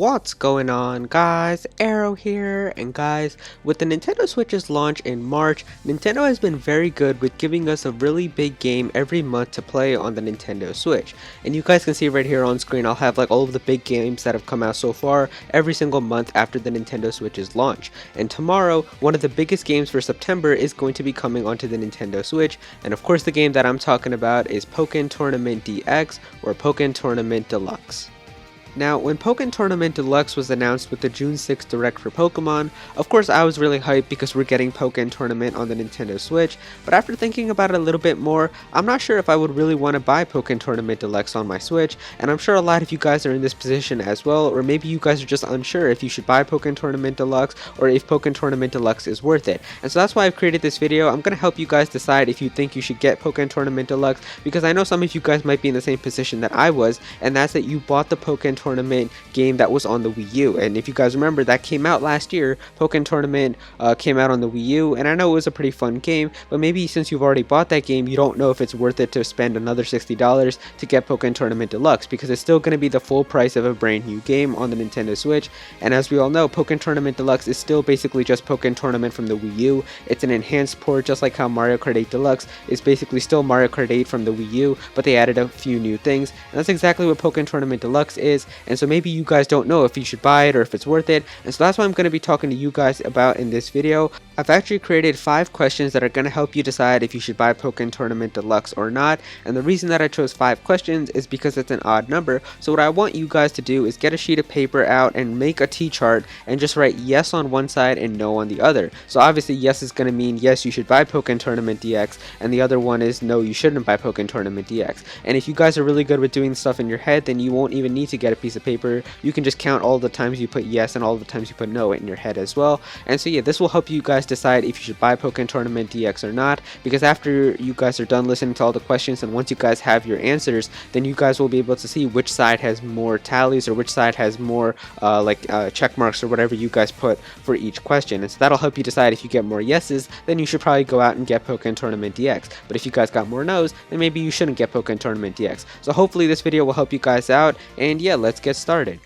What's going on, guys? Aero here, and guys, with the Nintendo Switch's launch in March, Nintendo has been very good with giving us a really big game every month to play on the Nintendo Switch. And you guys can see right here on screen, I'll have like all of the big games that have come out so far every single month after the Nintendo Switch's launch. And tomorrow, one of the biggest games for September is going to be coming onto the Nintendo Switch, and of course the game that I'm talking about is Pokkén Tournament DX or Pokkén Tournament Deluxe. Now, when Pokkén Tournament Deluxe was announced with the June 6th Direct for Pokemon, of course I was really hyped because we're getting Pokkén Tournament on the Nintendo Switch, but after thinking about it a little bit more, I'm not sure if I would really want to buy Pokkén Tournament Deluxe on my Switch, and I'm sure a lot of you guys are in this position as well, or maybe you guys are just unsure if you should buy Pokkén Tournament Deluxe or if Pokkén Tournament Deluxe is worth it. And so that's why I've created this video. I'm going to help you guys decide if you think you should get Pokkén Tournament Deluxe, because I know some of you guys might be in the same position that I was, and that's that you bought the Pokkén Tournament game that was on the Wii U. And if you guys remember, that came out last year. Pokkén Tournament came out on the Wii U, and I know it was a pretty fun game, but maybe since you've already bought that game, you don't know if it's worth it to spend another $60 to get Pokkén Tournament Deluxe, because it's still going to be the full price of a brand new game on the Nintendo Switch. And as we all know, Pokkén Tournament Deluxe is still basically just Pokkén Tournament from the Wii U. It's an enhanced port, just like how Mario Kart 8 Deluxe is basically still Mario Kart 8 from the Wii U, but they added a few new things, and that's exactly what Pokkén Tournament Deluxe is. And so maybe you guys don't know if you should buy it or if it's worth it, and so that's what I'm going to be talking to you guys about in this video. I've actually created 5 questions that are going to help you decide if you should buy Pokkén Tournament Deluxe or not, and the reason that I chose 5 questions is because it's an odd number. So what I want you guys to do is get a sheet of paper out and make a T-chart and just write yes on one side and no on the other. So obviously yes is going to mean yes, you should buy Pokkén Tournament DX, and the other one is no, you shouldn't buy Pokkén Tournament DX. And if you guys are really good with doing stuff in your head, then you won't even need to get a piece of paper. You can just count all the times you put yes and all the times you put no in your head as well. And so yeah, this will help you guys decide if you should buy Pokkén Tournament DX or not, because after you guys are done listening to all the questions, and once you guys have your answers, then you guys will be able to see which side has more tallies or which side has more check marks or whatever you guys put for each question. And so that'll help you decide if you get more yeses, then you should probably go out and get Pokkén Tournament DX. But if you guys got more nos, then maybe you shouldn't get Pokkén Tournament DX. So hopefully this video will help you guys out, and yeah, let's get started.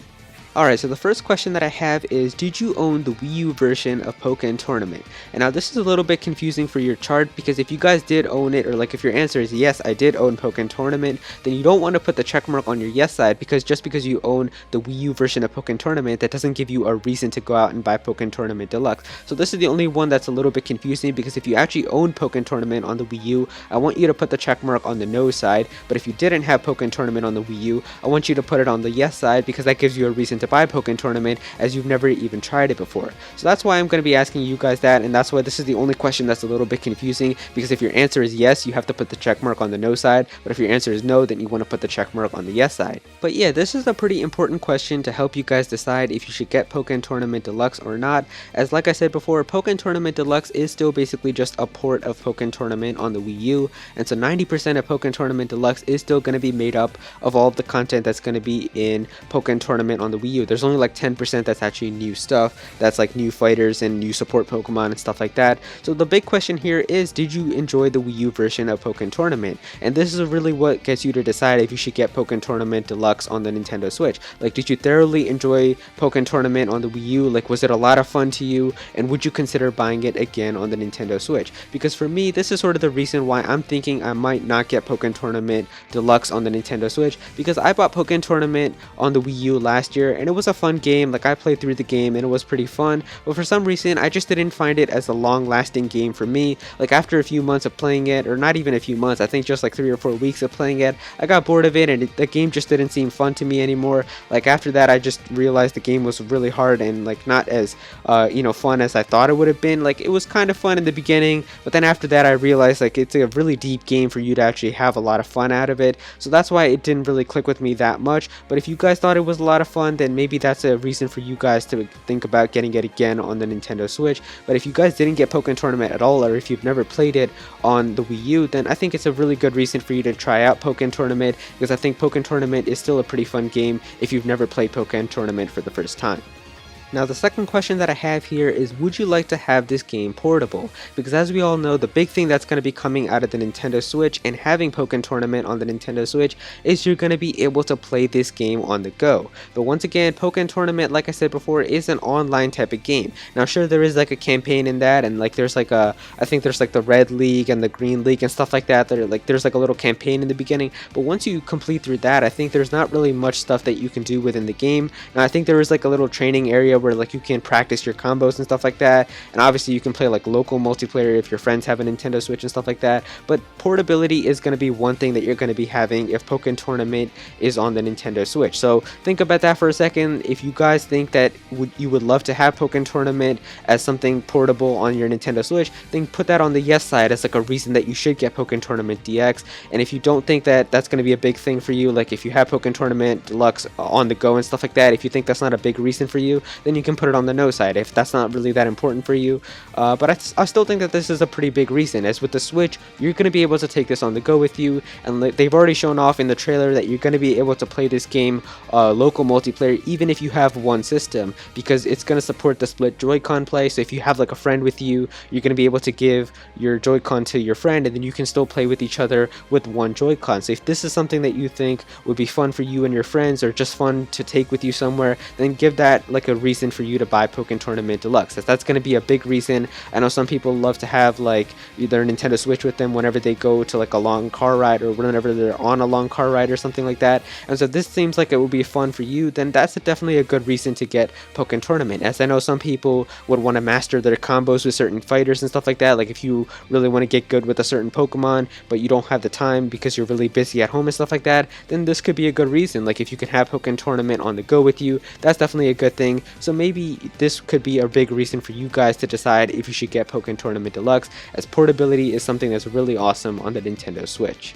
Alright, so the first question that I have is, did you own the Wii U version of Pokkén Tournament? And now this is a little bit confusing for your chart, because if you guys did own it, or like if your answer is yes, I did own Pokkén Tournament, then you don't want to put the check mark on your yes side, because just because you own the Wii U version of Pokkén Tournament, that doesn't give you a reason to go out and buy Pokkén Tournament Deluxe. So this is the only one that's a little bit confusing, because if you actually own Pokkén Tournament on the Wii U, I want you to put the check mark on the no side, but if you didn't have Pokkén Tournament on the Wii U, I want you to put it on the yes side, because that gives you a reason to buy Pokkén Tournament, as you've never even tried it before. So that's why I'm going to be asking you guys that, and that's why this is the only question that's a little bit confusing, because if your answer is yes, you have to put the check mark on the no side, but if your answer is no, then you want to put the check mark on the yes side. But yeah, this is a pretty important question to help you guys decide if you should get Pokkén Tournament Deluxe or not, as like I said before, Pokkén Tournament Deluxe is still basically just a port of Pokkén Tournament on the Wii U, and so 90% of Pokkén Tournament Deluxe is still going to be made up of all of the content that's going to be in Pokkén Tournament on the Wii U. There's only like 10% that's actually new stuff, that's like new fighters and new support Pokemon and stuff like that. So the big question here is, did you enjoy the Wii U version of Pokkén Tournament? And this is really what gets you to decide if you should get Pokkén Tournament Deluxe on the Nintendo Switch. Like, did you thoroughly enjoy Pokkén Tournament on the Wii U? Like, was it a lot of fun to you, and would you consider buying it again on the Nintendo Switch? Because for me, this is sort of the reason why I'm thinking I might not get Pokkén Tournament Deluxe on the Nintendo Switch, because I bought Pokkén Tournament on the Wii U last year, and it was a fun game. Like, I played through the game and it was pretty fun, but for some reason I just didn't find it as a long-lasting game for me. Like, after a few months of playing it, or not even a few months, I think just like 3 or 4 weeks of playing it, I got bored of it, and the game just didn't seem fun to me anymore. Like, after that, I just realized the game was really hard and like not as fun as I thought it would have been. Like, it was kind of fun in the beginning, but then after that I realized like it's a really deep game for you to actually have a lot of fun out of it. So that's why it didn't really click with me that much. But if you guys thought it was a lot of fun, then maybe that's a reason for you guys to think about getting it again on the Nintendo Switch. But if you guys didn't get Pokkén Tournament at all, or if you've never played it on the Wii U, then I think it's a really good reason for you to try out Pokkén Tournament, because I think Pokkén Tournament is still a pretty fun game if you've never played Pokkén Tournament for the first time. Now the second question that I have here is, would you like to have this game portable? Because as we all know, the big thing that's going to be coming out of the Nintendo Switch and having Pokkén Tournament on the Nintendo Switch is you're going to be able to play this game on the go. But once again, Pokkén Tournament, like I said before, is an online type of game. Now sure, there is like a campaign in that, and like there's like I think there's like the Red League and the Green League and stuff like that. There's like a little campaign in the beginning, but once you complete through that, I think there's not really much stuff that you can do within the game. Now I think there is like a little training area where like you can practice your combos and stuff like that, and obviously you can play like local multiplayer if your friends have a Nintendo Switch and stuff like that. But portability is going to be one thing that you're going to be having if Pokkén Tournament is on the Nintendo Switch. So think about that for a second. If you guys think that you would love to have Pokkén Tournament as something portable on your Nintendo Switch, then put that on the yes side as like a reason that you should get Pokkén Tournament DX. And if you don't think that that's going to be a big thing for you, like if you have Pokkén Tournament Deluxe on the go and stuff like that, if you think that's not a big reason for you, then you can put it on the no side if that's not really that important for you. But I still think that this is a pretty big reason, as with the Switch, you're going to be able to take this on the go with you, and they've already shown off in the trailer that you're going to be able to play this game local multiplayer even if you have one system, because it's going to support the split Joy-Con play. So if you have like a friend with you, you're going to be able to give your Joy-Con to your friend, and then you can still play with each other with one Joy-Con. So if this is something that you think would be fun for you and your friends, or just fun to take with you somewhere, then give that like a reason for you to buy Pokkén Tournament Deluxe. That's going to be a big reason. I know some people love to have like their Nintendo Switch with them whenever they go to like a long car ride, or whenever they're on a long car ride or something like that. And so if this seems like it would be fun for you, then that's definitely a good reason to get Pokkén Tournament. As I know some people would want to master their combos with certain fighters and stuff like that. Like if you really want to get good with a certain Pokemon, but you don't have the time because you're really busy at home and stuff like that, then this could be a good reason. Like if you can have Pokkén Tournament on the go with you, that's definitely a good thing. So maybe this could be a big reason for you guys to decide if you should get Pokkén Tournament Deluxe, as portability is something that's really awesome on the Nintendo Switch.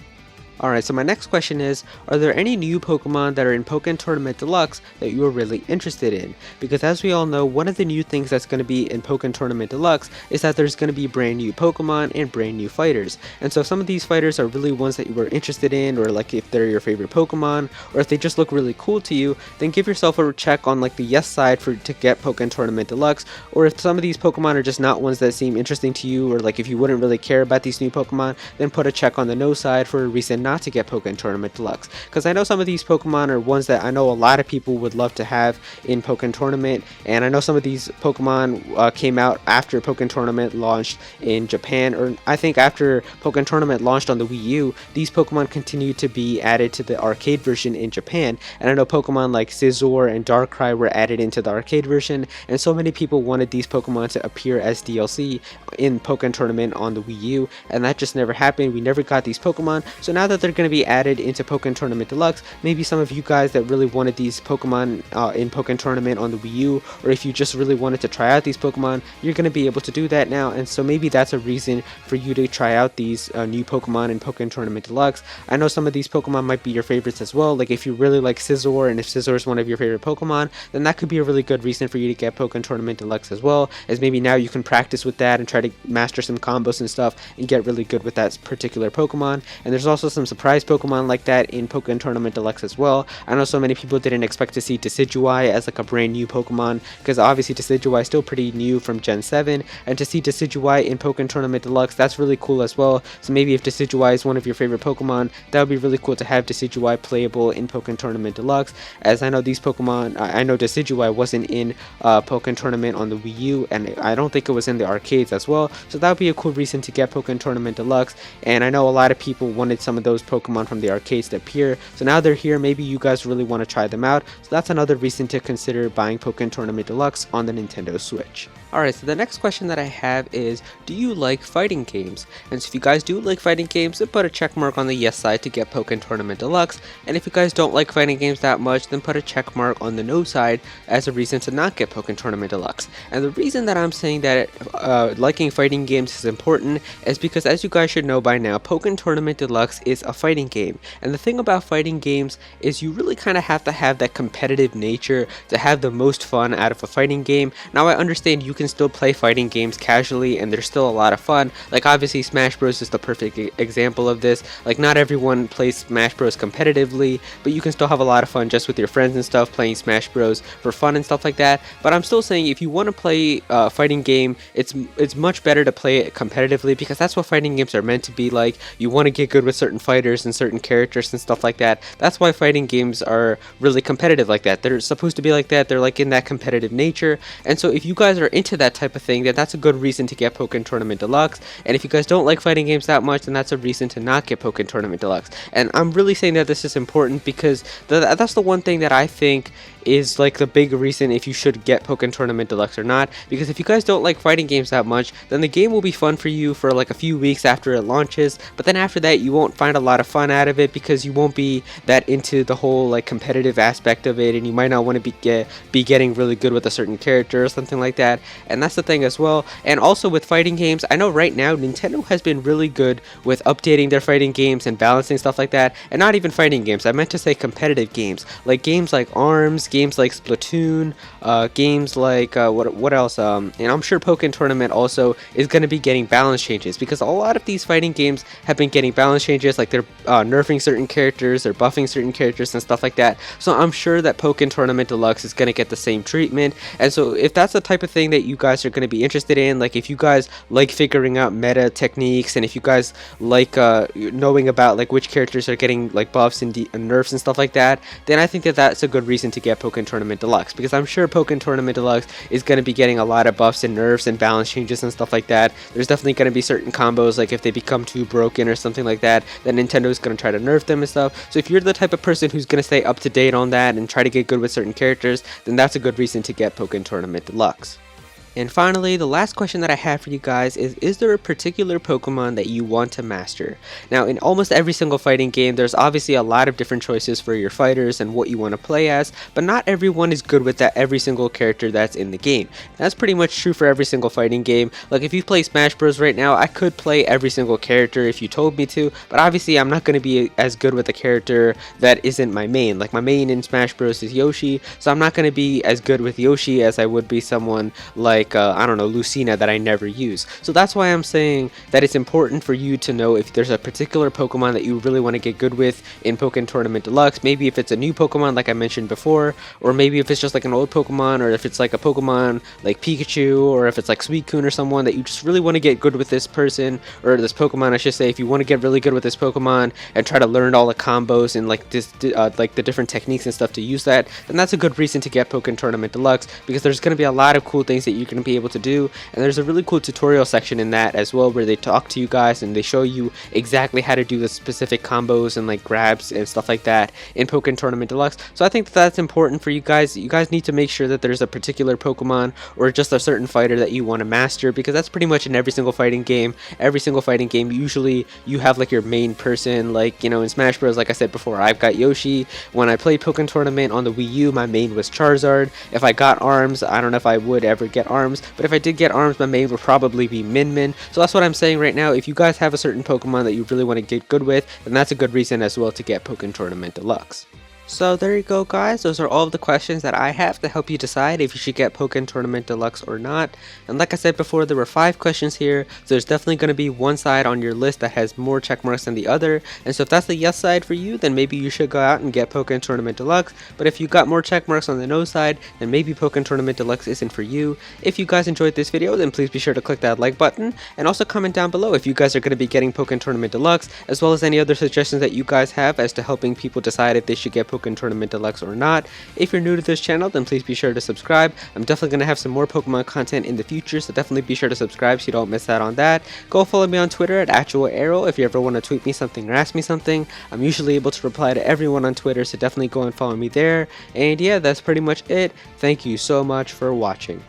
Alright, so my next question is, are there any new Pokemon that are in Pokkén Tournament Deluxe that you are really interested in? Because as we all know, one of the new things that's going to be in Pokkén Tournament Deluxe is that there's going to be brand new Pokemon and brand new fighters. And so if some of these fighters are really ones that you were interested in, or like if they're your favorite Pokemon, or if they just look really cool to you, then give yourself a check on like the yes side to get Pokkén Tournament Deluxe. Or if some of these Pokemon are just not ones that seem interesting to you, or like if you wouldn't really care about these new Pokemon, then put a check on the no side for a reason not to get Pokkén Tournament Deluxe. Because I know some of these Pokemon are ones that I know a lot of people would love to have in Pokkén Tournament, and I know some of these Pokemon came out after Pokkén Tournament launched in Japan, or I think after Pokkén Tournament launched on the Wii U, these Pokemon continued to be added to the arcade version in Japan, and I know Pokemon like Scizor and Darkrai were added into the arcade version, and so many people wanted these Pokemon to appear as DLC in Pokkén Tournament on the Wii U, and that just never happened. We never got these Pokemon, so now that they're going to be added into Pokkén Tournament Deluxe, maybe some of you guys that really wanted these Pokemon in Pokkén Tournament on the Wii U, or if you just really wanted to try out these Pokemon, you're going to be able to do that now. And so maybe that's a reason for you to try out these new Pokemon in Pokkén Tournament Deluxe. I know some of these Pokemon might be your favorites as well. Like if you really like Scizor, and if Scizor is one of your favorite Pokemon, then that could be a really good reason for you to get Pokkén Tournament Deluxe as well, as maybe now you can practice with that and try to master some combos and stuff and get really good with that particular Pokemon. And there's also some surprise Pokemon like that in Pokkén Tournament Deluxe as well. I know so many people didn't expect to see decidueye as like a brand new Pokemon, because obviously decidueye is still pretty new from Gen 7, and to see decidueye in Pokkén Tournament Deluxe, that's really cool as well. So maybe if decidueye is one of your favorite Pokemon, that would be really cool to have decidueye playable in Pokkén Tournament Deluxe, as I know these Pokemon, I know decidueye wasn't in Pokkén Tournament on the Wii U, and I don't think it was in the arcades as well, so that would be a cool reason to get Pokkén Tournament Deluxe. And I know a lot of people wanted some of those Pokemon from the arcades to appear, so now they're here. Maybe you guys really want to try them out, so that's another reason to consider buying Pokkén Tournament Deluxe on the Nintendo Switch. Alright, so the next question that I have is, do you like fighting games? And so if you guys do like fighting games, then put a check mark on the yes side to get Pokkén Tournament Deluxe, and if you guys don't like fighting games that much, then put a check mark on the no side as a reason to not get Pokkén Tournament Deluxe. And the reason that I'm saying that liking fighting games is important is because, as you guys should know by now, Pokkén Tournament Deluxe is is a fighting game. And the thing about fighting games is you really kind of have to have that competitive nature to have the most fun out of a fighting game. Now I understand you can still play fighting games casually and they're still a lot of fun. Like obviously Smash Bros is the perfect example of this. Like not everyone plays Smash Bros competitively, but you can still have a lot of fun just with your friends and stuff playing Smash Bros for fun and stuff like that. But I'm still saying if you want to play a fighting game, it's much better to play it competitively, because that's what fighting games are meant to be like. You want to get good with certain fighters and certain characters and stuff like that. That's why fighting games are really competitive like that. They're supposed to be like that. They're like in that competitive nature. And so if you guys are into that type of thing, then that's a good reason to get Pokkén Tournament Deluxe. And if you guys don't like fighting games that much, then that's a reason to not get Pokkén Tournament Deluxe. And I'm really saying that this is important because that's the one thing that I think is like the big reason if you should get Pokkén Tournament Deluxe or not. Because if you guys don't like fighting games that much, then the game will be fun for you for like a few weeks after it launches, but then after that you won't find a lot of fun out of it because you won't be that into the whole like competitive aspect of it, and you might not want to be getting really good with a certain character or something like that. And that's the thing as well. And also with fighting games, I know right now Nintendo has been really good with updating their fighting games and balancing stuff like that. And not even fighting games, I meant to say competitive games, like games like ARMS, games like Splatoon, games like what else, and I'm sure Pokkén Tournament also is going to be getting balance changes, because a lot of these fighting games have been getting balance changes, like they're nerfing certain characters, they're buffing certain characters and stuff like that. So I'm sure that Pokkén Tournament Deluxe is going to get the same treatment. And so if that's the type of thing that you guys are going to be interested in, like if you guys like figuring out meta techniques, and if you guys like knowing about like which characters are getting like buffs and nerfs and stuff like that, then I think that that's a good reason to get Pokkén Tournament Deluxe, because I'm sure Pokkén Tournament Deluxe is going to be getting a lot of buffs and nerfs and balance changes and stuff like that. There's definitely going to be certain combos, like if they become too broken or something like that, then Nintendo is going to try to nerf them and stuff. So if you're the type of person who's going to stay up to date on that and try to get good with certain characters, then that's a good reason to get Pokkén Tournament Deluxe. And finally, the last question that I have for you guys is there a particular Pokemon that you want to master? Now, in almost every single fighting game, there's obviously a lot of different choices for your fighters and what you want to play as, but not everyone is good with that every single character that's in the game. That's pretty much true for every single fighting game. Like if you play Smash Bros right now, I could play every single character if you told me to, but obviously I'm not going to be as good with a character that isn't my main. Like my main in Smash Bros is Yoshi, so I'm not going to be as good with Yoshi as I would be someone like I don't know, Lucina, that I never use. So that's why I'm saying that it's important for you to know if there's a particular Pokemon that you really want to get good with in Pokkén Tournament Deluxe. Maybe if it's a new Pokemon like I mentioned before, or maybe if it's just like an old Pokemon, or if it's like a Pokemon like Pikachu, or if it's like Suicune or someone that you just really want to get good with this person, or this Pokemon I should say. If you want to get really good with this Pokemon and try to learn all the combos and like this like the different techniques and stuff to use that, then that's a good reason to get Pokkén Tournament Deluxe, because there's going to be a lot of cool things that you're going to be able to do, and there's a really cool tutorial section in that as well, where they talk to you guys and they show you exactly how to do the specific combos and like grabs and stuff like that in Pokkén Tournament Deluxe. So I think that's important for you guys. You guys need to make sure that there's a particular Pokemon or just a certain fighter that you want to master, because that's pretty much in every single fighting game. Every single fighting game, usually you have like your main person. Like, you know, in Smash Bros, like I said before, I've got Yoshi. When I played Pokkén Tournament on the Wii U, my main was Charizard. If I got ARMS, I don't know if I would ever get ARMS, but if I did get ARMS, my main would probably be Min. So that's what I'm saying right now. If you guys have a certain Pokemon that you really want to get good with, then that's a good reason as well to get Pokkén Tournament Deluxe. So there you go, guys. Those are all of the questions that I have to help you decide if you should get Pokkén Tournament Deluxe or not. And like I said before, there were 5 questions here, so there's definitely going to be one side on your list that has more check marks than the other. And so if that's the yes side for you, then maybe you should go out and get Pokkén Tournament Deluxe. But if you got more check marks on the no side, then maybe Pokkén Tournament Deluxe isn't for you. If you guys enjoyed this video, then please be sure to click that like button, and also comment down below if you guys are going to be getting Pokkén Tournament Deluxe, as well as any other suggestions that you guys have as to helping people decide if they should get Pokkén Tournament Deluxe or not. If you're new to this channel, then please be sure to subscribe. I'm definitely going to have some more Pokemon content in the future, so definitely be sure to subscribe so you don't miss out on that. Go follow me on Twitter at Aero if you ever want to tweet me something or ask me something. I'm usually able to reply to everyone on Twitter, so definitely go and follow me there. And yeah, that's pretty much it. Thank you so much for watching.